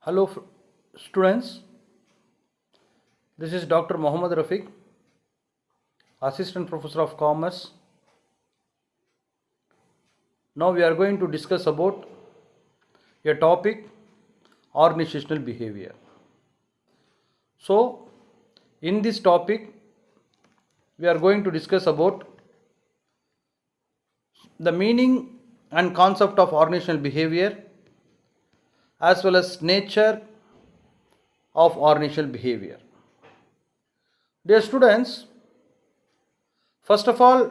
Hello, students. This is Dr. Mohamed Rafique, Assistant Professor of Commerce. Now we are going to discuss about a topic, organizational behavior. So, in this topic, we are going to discuss about the meaning and concept of organizational behavior as well as nature of organizational behavior. Dear students, first of all,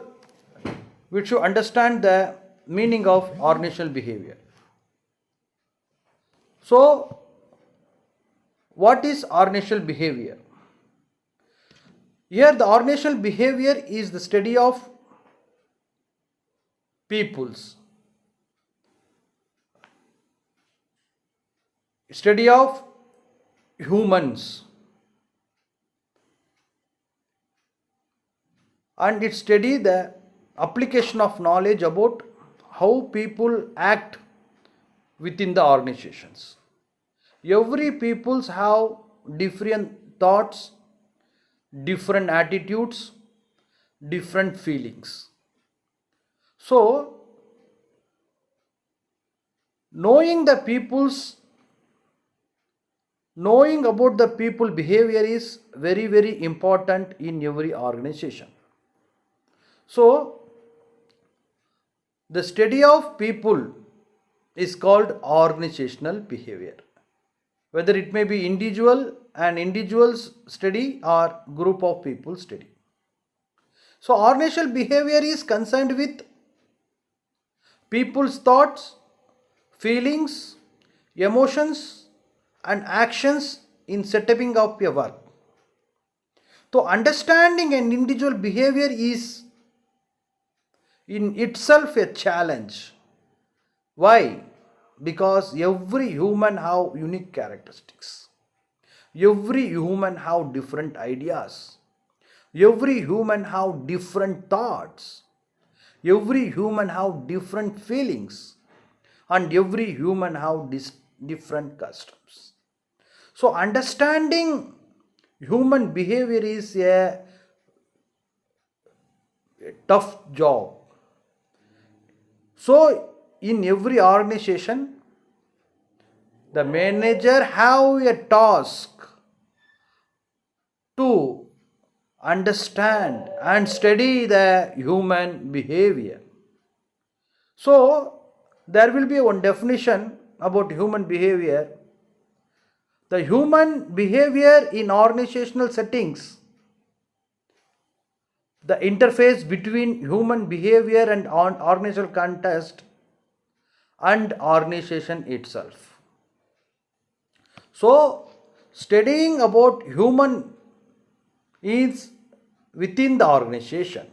we should understand the meaning of organizational behavior. So, what is organizational behavior? Here, the organizational behavior is the study of peoples, study of humans, and it study the application of knowledge about how people act within the organizations. Every peoples have different thoughts, different attitudes, different feelings. So, knowing about the people behavior is very, very important in every organization. So, the study of people is called organizational behavior. Whether it may be individuals study or group of people study. So, organizational behavior is concerned with people's thoughts, feelings, emotions and actions in setting up a work. So, understanding an individual behavior is in itself a challenge. Why? Because every human have unique characteristics. Every human have different ideas. Every human have different thoughts. Every human have different feelings. And every human have different customs. So understanding human behavior is a tough job. So in every organization, the manager have a task to understand and study the human behavior. So there will be one definition about human behavior. The human behavior in organizational settings, the interface between human behavior and organizational context and organization itself. So, studying about human is within the organization.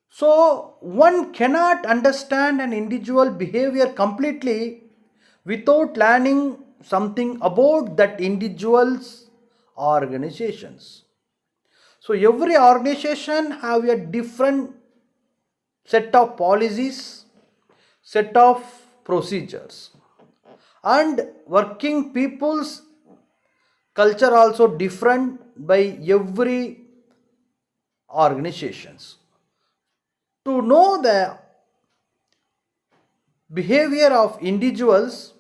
So, one cannot understand an individual behavior completely without learning something about that individual's organizations. So, every organization have a different set of policies, set of procedures, and working people's culture also different by every organizations. To know the behavior of individuals,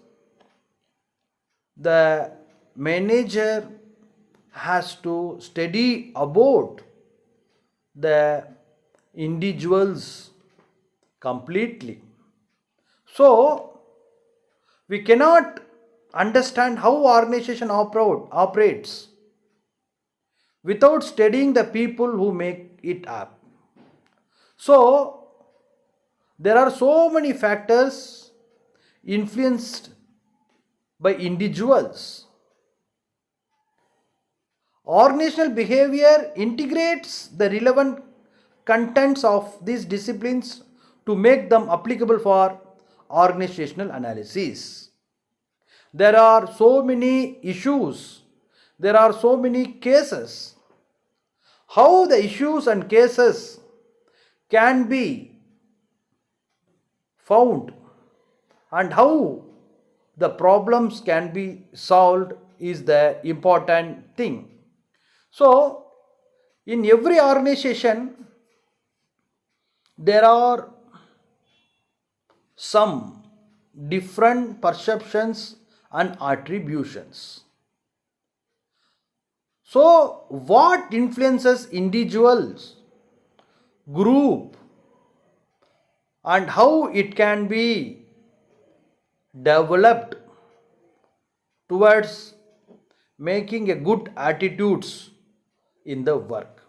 the manager has to study about the individuals completely. So, we cannot understand how organization operates without studying the people who make it up. So, there are so many factors influenced by individuals. Organizational behavior integrates the relevant contents of these disciplines to make them applicable for organizational analysis. There are so many issues, there are so many cases. How the issues and cases can be found and how the problems can be solved is the important thing. So, in every organization, there are some different perceptions and attributions. So, what influences individuals, group, and how it can be developed towards making a good attitudes in the work.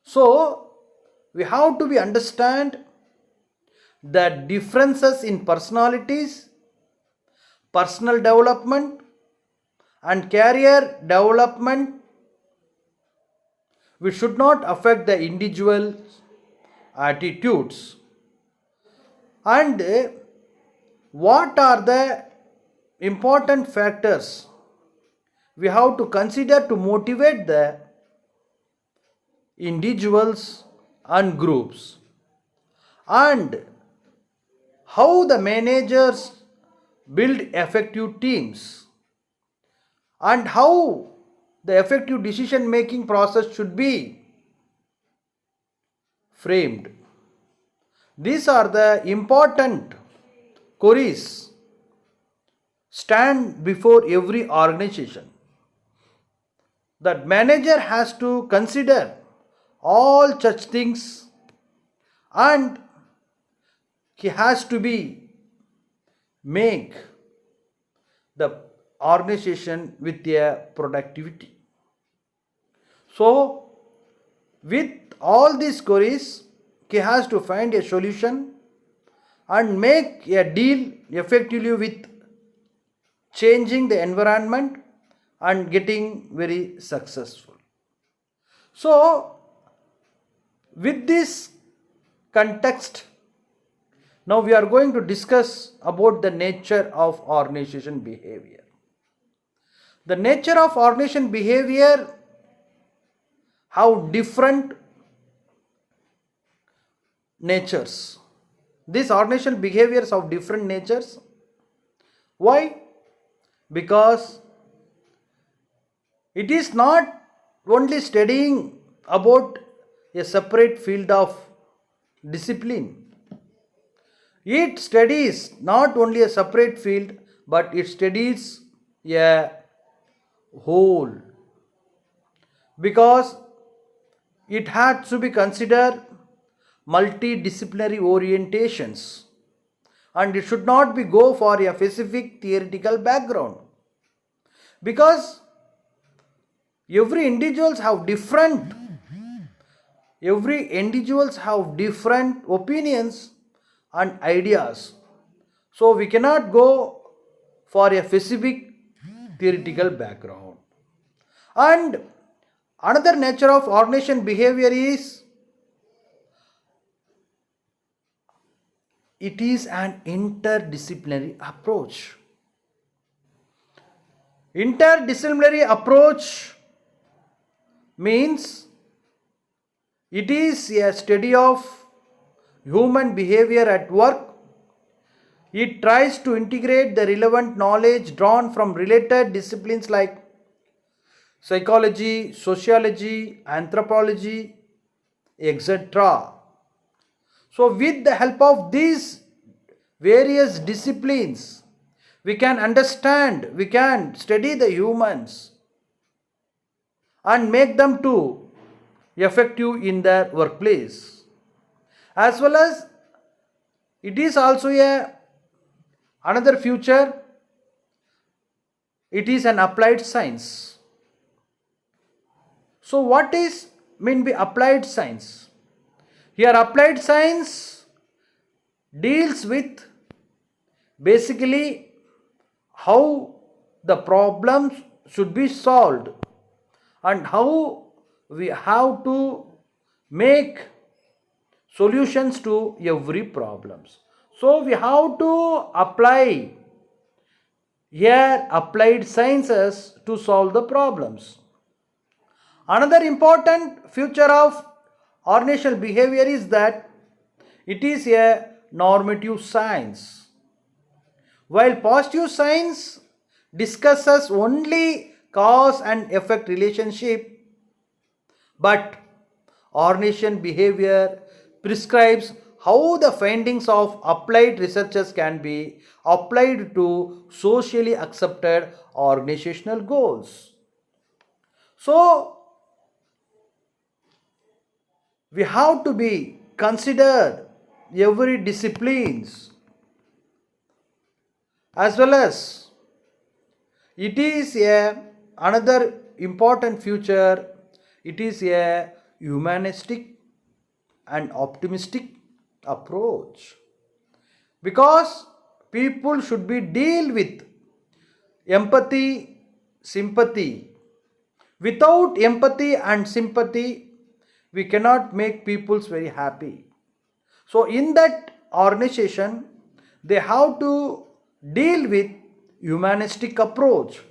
So, we have to be understand the differences in personalities, personal development, and career development, which should not affect the individual's attitudes. And what are the important factors we have to consider to motivate the individuals and groups, and how the managers build effective teams, and how the effective decision making process should be framed. These are the important queries stand before every organization. That manager has to consider all such things, and he has to be make the organization with a productivity. So, with all these queries, he has to find a solution and make a deal effectively with changing the environment and getting very successful. So, with this context, now we are going to discuss about the nature of organization behavior. The nature of organization behavior have different natures. These organizational behaviors have different natures. Why? Because it is not only studying about a separate field of discipline. It studies not only a separate field, but it studies a whole, because it had to be considered multidisciplinary orientations, and it should not be go for a specific theoretical background, because every individuals have different opinions and ideas. So we cannot go for a specific theoretical background. And another nature of organization behavior is it is an interdisciplinary approach. Interdisciplinary approach means it is a study of human behavior at work. It tries to integrate the relevant knowledge drawn from related disciplines like psychology, sociology, anthropology, etc. So, with the help of these various disciplines, we can study the humans and make them to effective in their workplace. As well as it is also another future, it is an applied science. So what is mean by applied science? Here applied science deals with basically how the problems should be solved and how we have to make solutions to every problems. So we have to apply here applied sciences to solve the problems. Another important feature of organizational behavior is that it is a normative science. while positive science discusses only cause and effect relationship, but organizational behavior prescribes how the findings of applied researchers can be applied to socially accepted organizational goals. So, we have to be considered every disciplines, as well as it is a another important future. It is a humanistic and optimistic approach, because people should be deal with empathy, sympathy. Without empathy and sympathy, we cannot make peoples very happy. So in that organization, they have to deal with humanistic approach.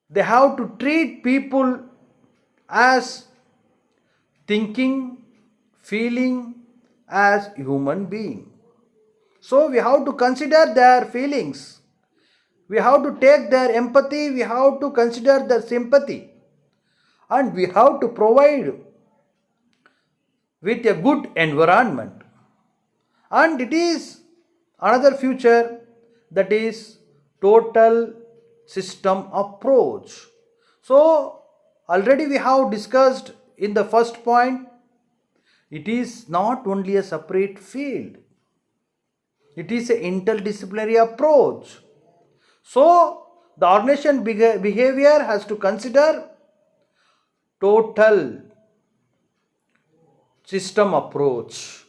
They have to treat people as thinking, feeling as human being. So we have to consider their feelings. We have to take their empathy, we have to consider their sympathy, and we have to provide with a good environment. And it is another future, that is total system approach. So already we have discussed in the first point, it is not only a separate field, it is an interdisciplinary approach. So the organization behavior has to consider total system approach.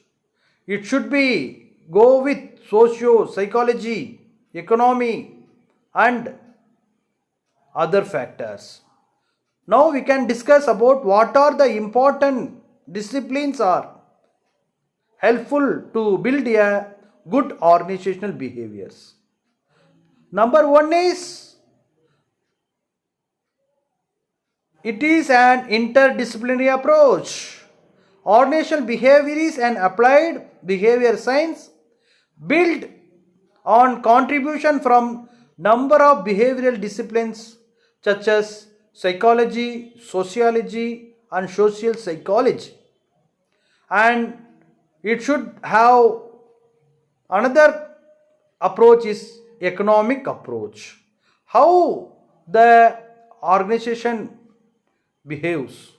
It should be go with socio psychology, economy, and other factors. Now we can discuss about what are the important disciplines are helpful to build a good organizational behaviors. Number one is, it is an interdisciplinary approach. Organizational behavior is an applied behavior science built on contribution from number of behavioral disciplines such as psychology, sociology, and social psychology. And it should have another approach is economic approach. How the organization behaves,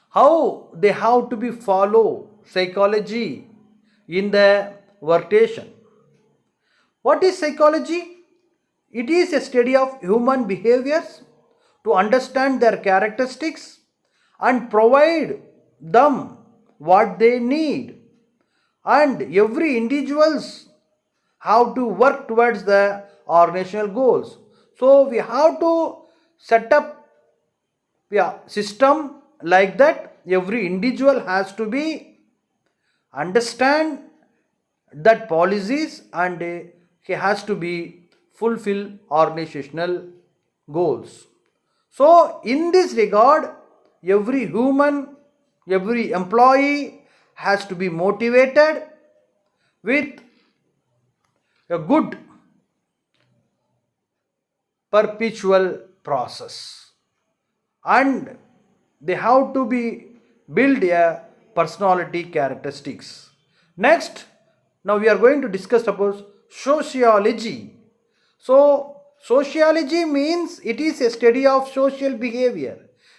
how they have to be follow psychology in the workation. What is psychology? It is a study of human behaviors to understand their characteristics and provide them what they need. And every individuals have to work towards the organizational goals. So we have to set up a system like that. Every individual has to be understand that policies, and he has to be fulfill organizational goals. So in this regard, every human, every employee has to be motivated with a good perpetual process, and they have to be build a personality characteristics. Next, now we are going to discuss about sociology. So sociology means it is a study of social behavior,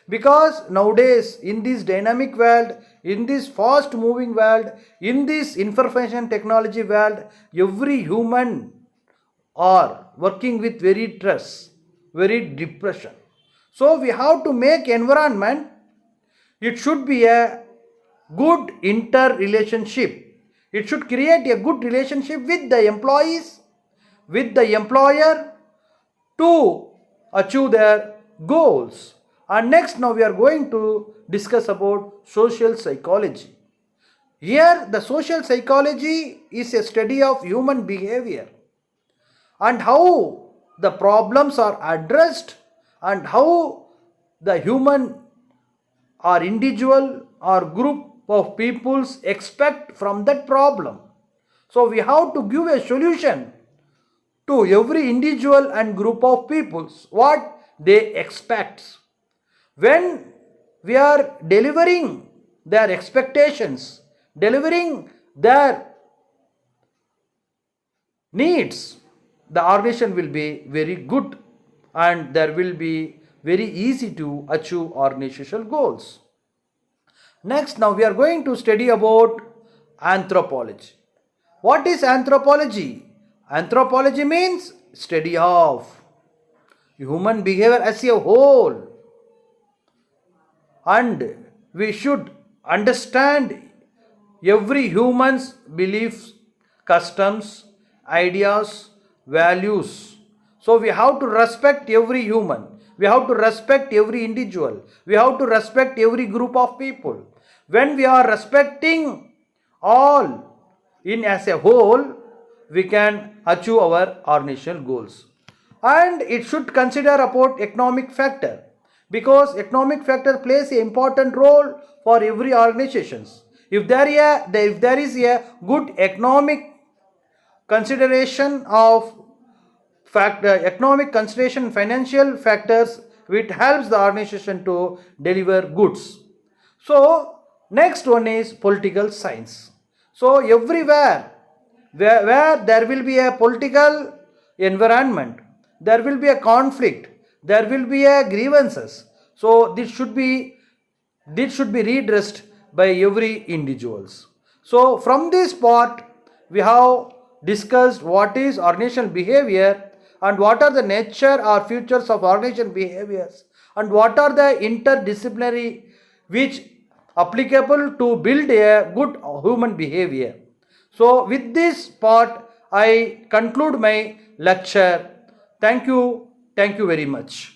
because nowadays in this dynamic world, in this fast moving world, in this information technology world, every human are working with very stress, very depression. So we have to make environment, it should be a good interrelationship. It should create a good relationship with the employees, with the employer, to achieve their goals. And next, now we are going to discuss about social psychology. Here the social psychology is a study of human behavior and how the problems are addressed, and how the human or individual or group of peoples expect from that problem. So we have to give a solution to every individual and group of peoples what they expect. When we are delivering their expectations, delivering their needs, the organization will be very good and there will be very easy to achieve organizational goals. Next, now we are going to study about anthropology. What is anthropology? Anthropology means study of human behavior as a whole, and we should understand every human's beliefs, customs, ideas, values. So we have to respect every human. We have to respect every individual. We have to respect every group of people. When we are respecting all in as a whole, we can achieve our organizational goals. And it should consider about economic factor, because economic factor plays an important role for every organizations. If there is a good economic consideration of economic consideration, financial factors, which helps the organization to deliver goods. So next one is political science. So everywhere where there will be a political environment, there will be a conflict, there will be a grievances. So this should be redressed by every individuals. So from this part we have discussed what is organizational behavior and what are the nature or features of organizational behaviors and what are the interdisciplinary which applicable to build a good human behavior. So with this part I conclude my lecture. Thank you very much.